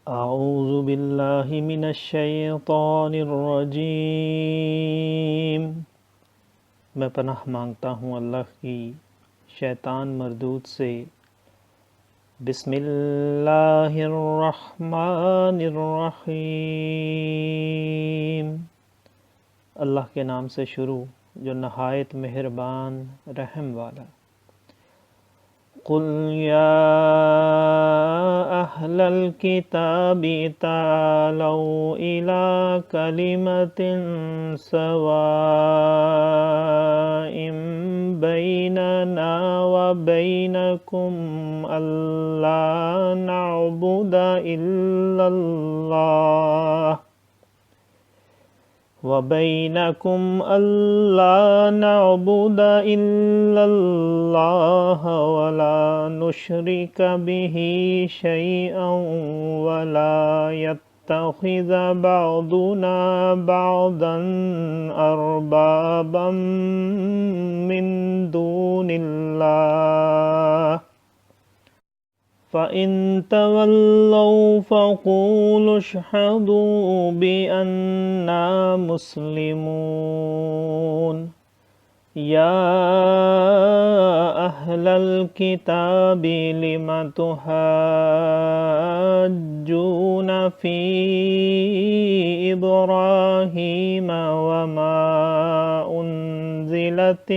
اعوذ باللہ من الشیطان الرجیم، میں پناہ مانگتا ہوں اللہ کی شیطان مردود سے۔ بسم اللہ الرحمن الرحیم، اللہ کے نام سے شروع جو نہایت مہربان رحم والا۔ قل یا اہل الکتاب تعالوا الی کلمۃ سواء بیننا وبینکم الا نعبد الا اللہ وَبَيْنَكُمْ أَلَّا نَعْبُدَ إِلَّا اللَّهَ وَلَا نُشْرِكَ بِهِ شَيْئًا وَلَا يَتَّخِذَ بَعْضُنَا بَعْضًا أَرْبَابًا مِّن دُونِ اللَّهِ فَإِن تَوَلَّوْا فَقُولُوا اشْهَدُوا بِأَنَّا مُسْلِمُونَ يَا أَهْلَ الْكِتَابِ لِمَ تُحَاجُّونَ فِي إِبْرَاهِيمَ وَمَا أُنزِلَتِ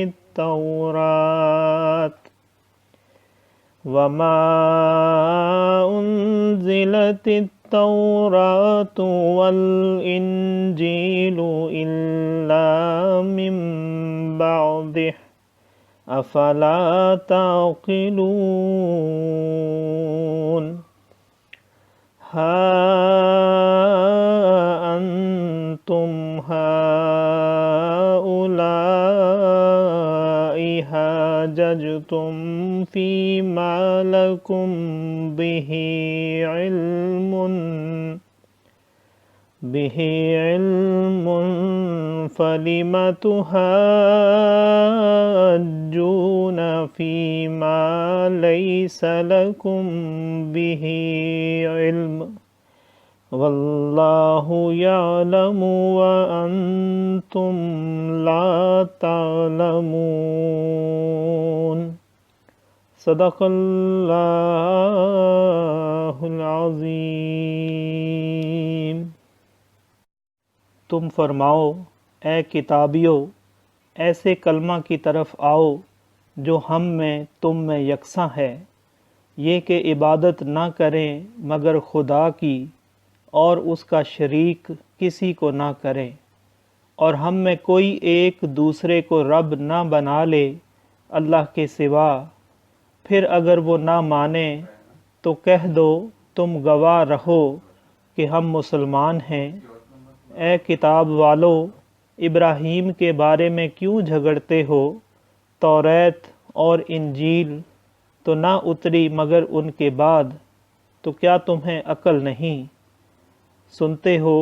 التوراة والإنجيل إلا من بعده أفلا تعقلون ها أنتم هؤلاء حاججتم فيما لكم به علم فلم تحاجون فيما ليس لكم به علم والله يعلم وأنتم لا تعلمون۔ صدق اللہ العظیم۔ تم فرماؤ اے کتابیو، ایسے کلمہ کی طرف آؤ جو ہم میں تم میں یکساں ہے، یہ کہ عبادت نہ کریں مگر خدا کی اور اس کا شریک کسی کو نہ کریں، اور ہم میں کوئی ایک دوسرے کو رب نہ بنا لے اللہ کے سوا۔ پھر اگر وہ نہ مانے تو کہہ دو تم گواہ رہو کہ ہم مسلمان ہیں۔ اے کتاب والو، ابراہیم کے بارے میں کیوں جھگڑتے ہو؟ توریت اور انجیل تو نہ اتری مگر ان کے بعد، تو کیا تمہیں عقل نہیں؟ سنتے ہو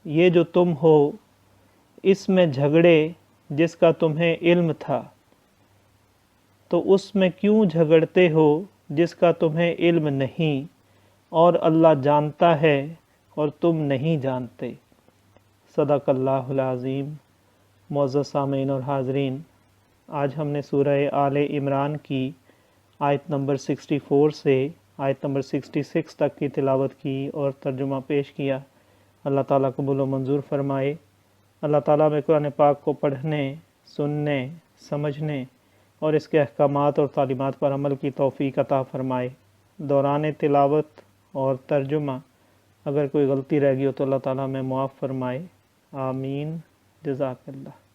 یہ جو تم ہو اس میں جھگڑے جس کا تمہیں علم تھا، تو اس میں کیوں جھگڑتے ہو جس کا تمہیں علم نہیں، اور اللہ جانتا ہے اور تم نہیں جانتے۔ صدق اللہ العظیم۔ معزز سامعین اور حاضرین، آج ہم نے سورہ آل عمران کی آیت نمبر 64 سے آیت نمبر 66 تک کی تلاوت کی اور ترجمہ پیش کیا۔ اللہ تعالیٰ قبول و منظور فرمائے۔ اللہ تعالیٰ میں قرآن پاک کو پڑھنے، سننے، سمجھنے اور اس کے احکامات اور تعلیمات پر عمل کی توفیق عطا فرمائے۔ دوران تلاوت اور ترجمہ اگر کوئی غلطی رہ گئی ہو تو اللہ تعالیٰ میں معاف فرمائے۔ آمین۔ جزاک اللہ۔